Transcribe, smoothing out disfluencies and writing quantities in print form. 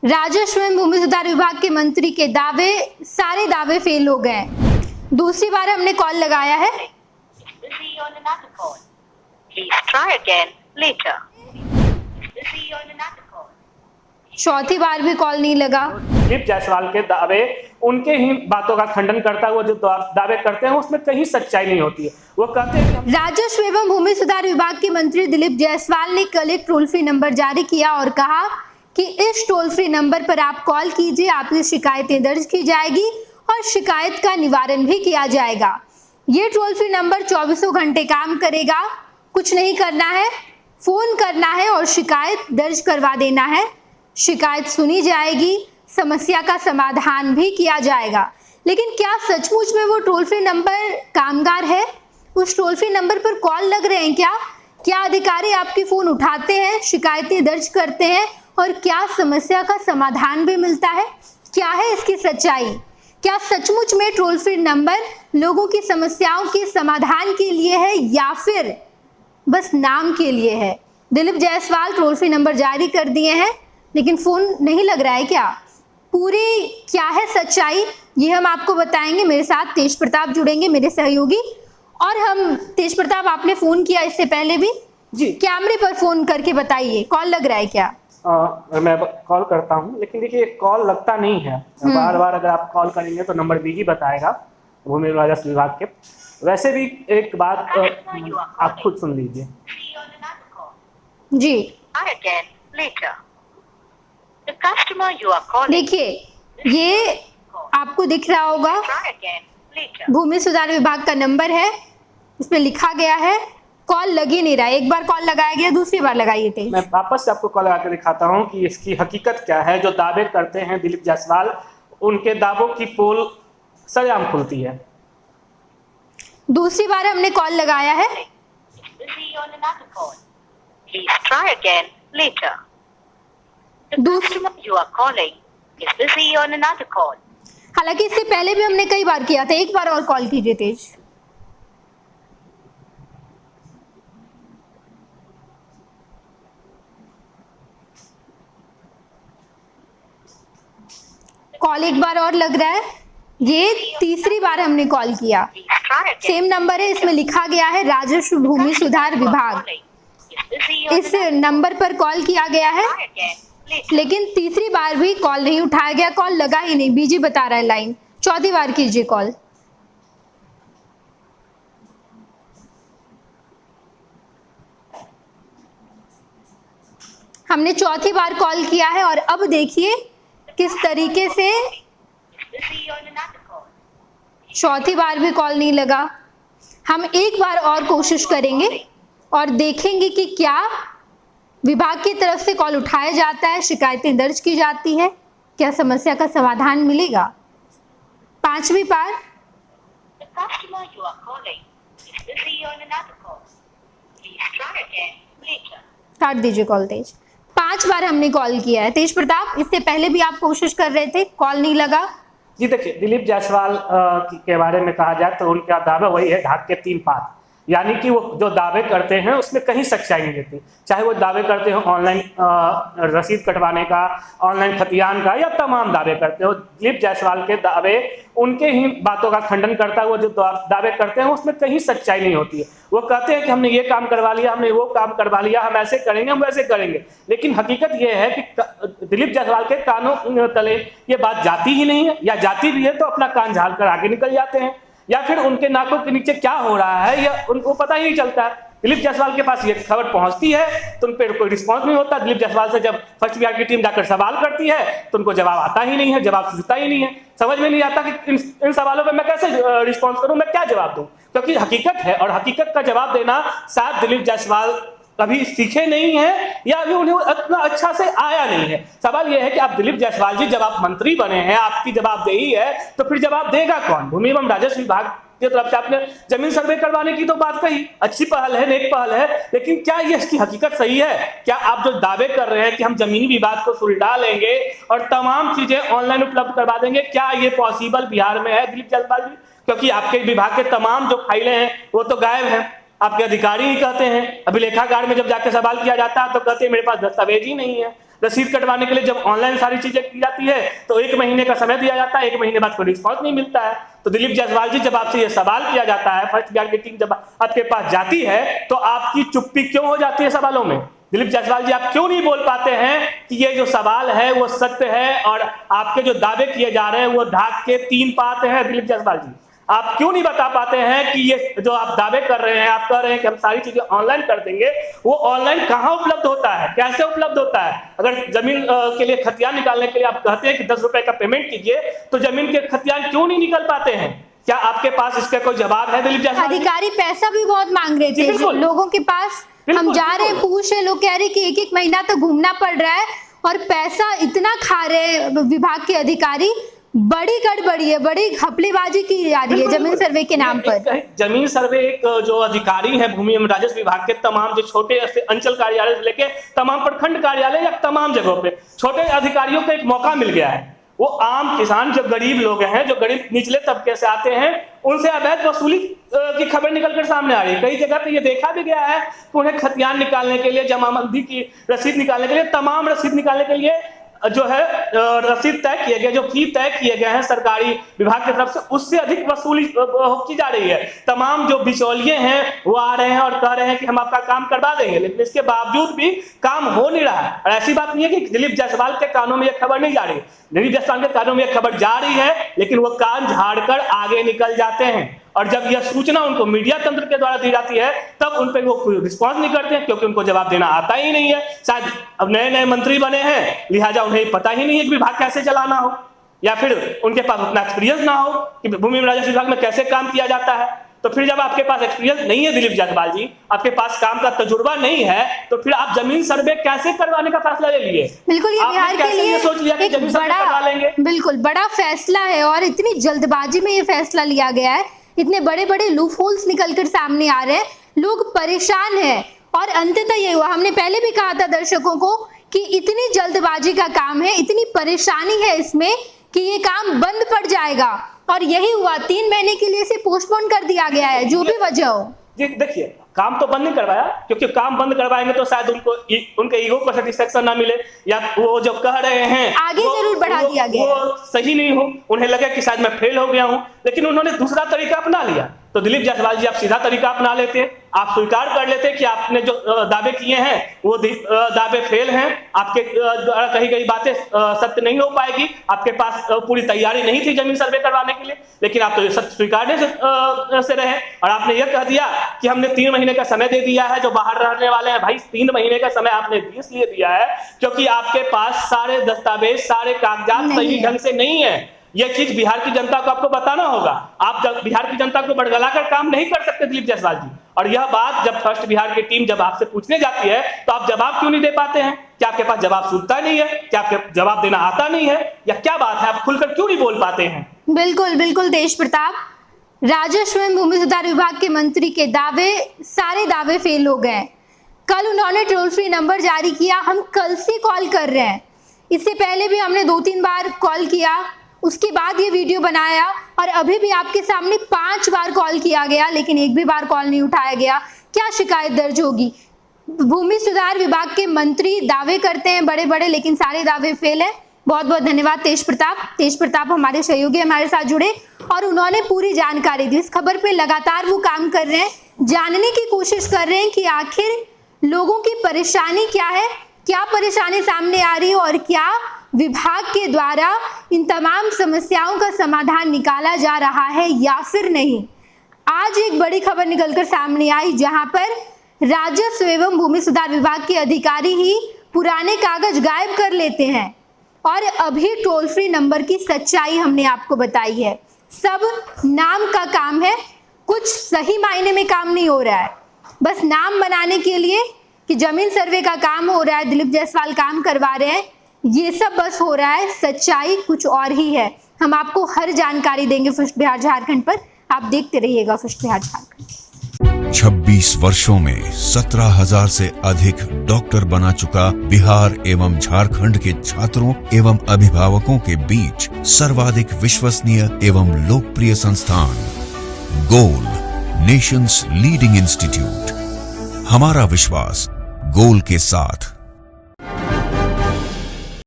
राजस्व एवं भूमि सुधार विभाग के मंत्री के दावे, सारे दावे फेल हो गए। दूसरी बार हमने कॉल लगाया है। चौथी बार भी कॉल नहीं लगा। दिलीप जायसवाल के दावे, उनके ही बातों का खंडन करता हुआ जो दावे करते हैं उसमें कहीं सच्चाई नहीं होती है। वो कहते हैं राजस्व एवं भूमि सुधार विभाग के मंत्री दिलीप जायसवाल ने कल एक टोल फ्री नंबर जारी किया और कहा कि इस टोल फ्री नंबर पर आप कॉल कीजिए, आपकी शिकायतें दर्ज की जाएगी और शिकायत का निवारण भी किया जाएगा। ये टोल फ्री नंबर 24 घंटे काम करेगा। कुछ नहीं करना है, फोन करना है और शिकायत दर्ज करवा देना है। शिकायत सुनी जाएगी, समस्या का समाधान भी किया जाएगा। लेकिन क्या सचमुच में वो टोल फ्री नंबर कामगार है? उस टोल फ्री नंबर पर कॉल लग रहे हैं क्या? क्या अधिकारी आपकी फोन उठाते हैं, शिकायतें दर्ज करते हैं और क्या समस्या का समाधान भी मिलता है? क्या है इसकी सच्चाई? क्या सचमुच में टोल फ्री नंबर लोगों की समस्याओं के समाधान के लिए है या फिर बस नाम के लिए है? Dilip Jaiswal toll free number जारी कर दिए हैं लेकिन फोन नहीं लग रहा है क्या? पूरी क्या है सच्चाई, ये हम आपको बताएंगे। मेरे साथ तेज प्रताप जुड़ेंगे, मेरे सहयोगी। और हम तेज प्रताप, आपने फोन किया इससे पहले भी जी, कैमरे पर फोन करके बताइए कॉल लग रहा है क्या? मैं कॉल करता हूं, लेकिन देखिए कॉल लगता नहीं है। बार बार अगर आप कॉल करेंगे तो नंबर बिजी बताएगा भूमि राजस्व विभाग के। वैसे भी एक बात आप खुद सुन लीजिए। जी देखिए, ये आपको दिख रहा होगा, भूमि सुधार विभाग का नंबर है, इसमें लिखा गया है कॉल लग ही नहीं रहा है। एक बार कॉल लगाया गया, दूसरी बार लगाइए तेज। मैं वापस से आपको कॉल लगा के दिखाता हूं कि इसकी हकीकत क्या है। जो दावे करते हैं दिलीप जायसवाल, उनके दावों की पोल सरेआम खुलती है। दूसरी बार हमने कॉल लगाया है। हालांकि इससे पहले भी हमने कई बार किया था। एक बार और कॉल कीजिए तेज। कॉल एक बार और लग रहा है। ये तीसरी बार हमने कॉल किया। सेम नंबर है, इसमें लिखा गया है राजस्व भूमि सुधार विभाग। इस नंबर पर कॉल किया गया है लेकिन तीसरी बार भी कॉल नहीं उठाया गया। कॉल लगा ही नहीं, बिजी बता रहा है लाइन। चौथी बार कीजिए कॉल। हमने चौथी बार कॉल किया है और अब देखिए किस तरीके से चौथी बार भी कॉल नहीं लगा। हम एक बार और कोशिश करेंगे और देखेंगे कि क्या विभाग की तरफ से कॉल उठाया जाता है, शिकायतें दर्ज की जाती है, क्या समस्या का समाधान मिलेगा। पांचवी बार काट दीजिए कॉल तेज। 5 बार हमने कॉल किया है। तेज प्रताप, इससे पहले भी आप कोशिश कर रहे थे, कॉल नहीं लगा। जी देखिए, दिलीप जायसवाल के बारे में कहा जाए तो उनका दावा वही है, ढाक के 3 पात। यानी कि वो जो दावे करते हैं उसमें कहीं सच्चाई नहीं देते। चाहे वो दावे करते हो ऑनलाइन रसीद कटवाने का, ऑनलाइन खतियान का, या तमाम दावे करते हो। दिलीप जायसवाल के दावे, उनके ही बातों का खंडन करता हुआ जो दावे करते हैं उसमें कहीं सच्चाई नहीं होती है। वो कहते हैं कि हमने ये काम करवा लिया, हमने वो काम करवा लिया, हम ऐसे करेंगे, हम वैसे करेंगे। लेकिन हकीकत ये है कि दिलीप जायसवाल के कानों तले ये बात जाती ही नहीं है, या जाती भी है तो अपना कान झाड़ कर आगे निकल जाते हैं, या फिर उनके नाकों के नीचे क्या हो रहा है या उनको पता ही नहीं चलता है। दिलीप जायसवाल के पास ये खबर पहुंचती है तो उन पर कोई रिस्पॉन्स नहीं होता। दिलीप जायसवाल से जब फर्स्ट बिहार की टीम जाकर सवाल करती है तो उनको जवाब आता ही नहीं है, जवाब सूझता ही नहीं है। समझ में नहीं आता कि इन सवालों पर मैं कैसे रिस्पॉन्स करूं, मैं क्या जवाब दूं, क्योंकि हकीकत है और हकीकत का जवाब देना शायद दिलीप जायसवाल कभी सीखे नहीं है या अभी उन्हें इतना अच्छा से आया नहीं है। सवाल यह है कि आप दिलीप जायसवाल जी, जब आप मंत्री बने हैं, आपकी जवाबदेही है, तो फिर जवाब देगा कौन? भूमि एवं राजस्व विभाग की तरफ से आपने जमीन सर्वे करवाने की तो बात कही, अच्छी पहल है, नेक पहल है, लेकिन क्या ये इसकी हकीकत सही है? क्या आप जो दावे कर रहे हैं कि हम जमीनी विवाद को सुलझा लेंगे और तमाम चीजें ऑनलाइन उपलब्ध करवा देंगे, क्या ये पॉसिबल बिहार में है दिलीप जायसवाल जी? क्योंकि आपके विभाग के तमाम जो फाइलें हैं वो तो गायब हैं। आपके अधिकारी ही कहते हैं, अभिलेखागार में जब जाके सवाल किया जाता है तो कहते हैं मेरे पास दस्तावेज ही नहीं है। रसीद कटवाने के लिए जब ऑनलाइन सारी चीजें की जाती है तो 1 महीने का समय दिया जाता है, 1 महीने बाद कोई रिस्पॉन्स नहीं मिलता है। तो दिलीप जायसवाल जी, जब आपसे ये सवाल किया जाता है, फर्स्ट बिहार की टीम जब आपके पास जाती है तो आपकी चुप्पी क्यों हो जाती है सवालों में? दिलीप जायसवाल जी, आप क्यों नहीं बोल पाते हैं कि ये जो सवाल है वो सत्य है और आपके जो दावे किए जा रहे हैं वो ढाक के 3 पात हैं? दिलीप जायसवाल जी, आप क्यों नहीं बता पाते हैं कि ये जो आप दावे कर रहे हैं, आप कह रहे हैं कि हम सारी चीजें ऑनलाइन कर देंगे, वो ऑनलाइन कहाँ उपलब्ध होता है, कैसे उपलब्ध होता है? अगर जमीन के लिए खतियान निकालने के लिए आप कहते हैं कि 10 रुपए का पेमेंट कीजिए, तो जमीन के खतियान क्यों नहीं निकल पाते हैं? क्या आपके पास इसका कोई जवाब है दिलीप जायसवाल? अधिकारी पैसा भी बहुत मांग रहे थे लोगों के पास। हम जा रहे हैं, पूछ रहे, लोग कह रहे कि 1-1 महीना तो घूमना पड़ रहा है और पैसा इतना खा रहे हैं विभाग के अधिकारी। बड़ी गड़बड़ी है, बड़ी घपलेबाजी की जा रही है जमीन सर्वे के नाम पर। जमीन सर्वे एक जो अधिकारी है भूमि एवं राजस्व विभाग के, तमाम जो छोटे अंचल कार्यालय से लेके तमाम प्रखंड कार्यालय या तमाम जगहों पे छोटे अधिकारियों को एक मौका मिल गया है। वो आम किसान, जो गरीब लोग हैं, जो गरीब निचले तबके से आते हैं, उनसे अवैध वसूली की खबर निकलकर सामने आ रही है। कई जगह पे ये देखा भी गया है कि उन्हें खतियान निकालने के लिए, जमाबंदी की रसीद निकालने के लिए, तमाम रसीद निकालने के लिए जो है रसीद तय किए गए, जो फी तय किए गए हैं सरकारी विभाग की तरफ से, उससे अधिक वसूली की जा रही है। तमाम जो बिचौलिए हैं वो आ रहे हैं और कह रहे हैं कि हम आपका काम करवा देंगे, लेकिन इसके बावजूद भी काम हो नहीं रहा है। और ऐसी बात नहीं है कि दिलीप जायसवाल के कानों में यह खबर नहीं जा रही, दिलीप जायसवाल के कानों में यह खबर जा रही है, लेकिन वो कान झाड़कर आगे निकल जाते हैं। और जब यह सूचना उनको मीडिया तंत्र के द्वारा दी जाती है तब उन पर वो कोई रिस्पॉन्स नहीं करते हैं, क्योंकि उनको जवाब देना आता ही नहीं है। शायद अब नए मंत्री बने हैं, लिहाजा उन्हें पता ही नहीं है कि विभाग कैसे चलाना हो, या फिर उनके पास उतना एक्सपीरियंस ना हो कि भूमि एवं राजस्व विभाग में कैसे काम किया जाता है। तो फिर जब आपके पास एक्सपीरियंस नहीं है दिलीप जायसवाल जी, आपके पास काम का तजुर्बा नहीं है, तो फिर आप जमीन सर्वे कैसे करवाने का फैसला ले लिए? बिल्कुल, ये बिहार के लिए सोच लिया कि जमीन सर्वे करवा लेंगे? बिल्कुल बड़ा फैसला है और इतनी जल्दबाजी में ये फैसला लिया गया है, इतने बड़े बड़े लूप होल्स निकलकर सामने आ रहे हैं, लोग परेशान हैं। और अंततः ये हुआ, हमने पहले भी कहा था दर्शकों को कि इतनी जल्दबाजी का काम है, इतनी परेशानी है इसमें कि ये काम बंद पड़ जाएगा, और यही हुआ। 3 महीने के लिए इसे पोस्टपोन कर दिया गया है, जो भी वजह हो। देखिए, काम तो बंद नहीं करवाया, क्योंकि काम बंद करवाएंगे तो शायद उनके ईगो को सेटिस्फेक्शन ना मिले, या वो जो कह रहे हैं आगे जरूर बढ़ा दिया गया, वो सही नहीं हो, उन्हें लगे कि शायद मैं फेल हो गया हूं, लेकिन उन्होंने दूसरा तरीका अपना लिया। तो दिलीप जायसवाल जी, आप सीधा तरीका अपना लेते, आप स्वीकार कर लेते कि आपने जो दावे किए हैं वो दावे फेल हैं, आपके द्वारा कही गई बातें सत्य नहीं हो पाएगी, आपके पास पूरी तैयारी नहीं थी जमीन सर्वे करवाने के लिए, लेकिन आप तो ये सत्य स्वीकारने से रहे और आपने ये कह दिया कि हमने 3 महीने का समय दे दिया है जो बाहर रहने वाले हैं। भाई, 3 महीने का समय आपने इसलिए दिया है क्योंकि आपके पास सारे दस्तावेज, सारे कागजात सही ढंग से नहीं है। यह चीज बिहार की जनता को आपको बताना होगा। आप जब बिहार की जनता को बड़गलाकर काम नहीं कर सकते दिलीप जायसवाल जी। और यह बात जब फर्स्ट बिहार की टीम जब आपसे पूछने जाती है तो आप जवाब क्यों नहीं दे पाते हैं? क्या आपके पास जवाब सूझता नहीं है? क्या आपके जवाब देना आता नहीं है, या क्या बात है, आप खुलकर क्यों नहीं बोल पाते हैं? बिल्कुल बिल्कुल तेज प्रताप, राजस्व एवं भूमि सुधार विभाग के मंत्री के दावे, सारे दावे फेल हो गए। कल उन्होंने टोल फ्री नंबर जारी किया, हम कल से कॉल कर रहे हैं, इससे पहले भी हमने 2-3 बार कॉल किया, उसके बाद ये वीडियो बनाया, और अभी भी आपके सामने 5 बार कॉल किया गया, लेकिन एक भी बार कॉल नहीं उठाया गया। क्या शिकायत दर्ज होगी? भूमि सुधार विभाग के मंत्री दावे करते हैं बड़े बड़े, लेकिन सारे दावे फेल है। बहुत बहुत धन्यवाद तेज प्रताप हमारे सहयोगी हमारे साथ जुड़े और उन्होंने पूरी जानकारी दी। इस खबर पे लगातार वो काम कर रहे हैं, जानने की कोशिश कर रहे हैं कि आखिर लोगों की परेशानी क्या है, क्या परेशानी सामने आ रही है और क्या विभाग के द्वारा इन तमाम समस्याओं का समाधान निकाला जा रहा है या फिर नहीं। आज एक बड़ी खबर निकलकर सामने आई, जहां पर राजस्व एवं भूमि सुधार विभाग के अधिकारी ही पुराने कागज गायब कर लेते हैं और अभी टोल फ्री नंबर की सच्चाई हमने आपको बताई है। सब नाम का काम है, कुछ सही मायने में काम नहीं हो रहा है, बस नाम बनाने के लिए कि जमीन सर्वे का काम हो रहा है, दिलीप जायसवाल काम करवा रहे हैं, ये सब बस हो रहा है। सच्चाई कुछ और ही है। हम आपको हर जानकारी देंगे फर्स्ट बिहार झारखंड पर, आप देखते रहिएगा फर्स्ट बिहार झारखंड। 26 वर्षों में 17,000 से अधिक डॉक्टर बना चुका बिहार एवं झारखंड के छात्रों एवं अभिभावकों के बीच सर्वाधिक विश्वसनीय एवं लोकप्रिय संस्थान गोल, नेशंस लीडिंग इंस्टीट्यूट। हमारा विश्वास गोल के साथ।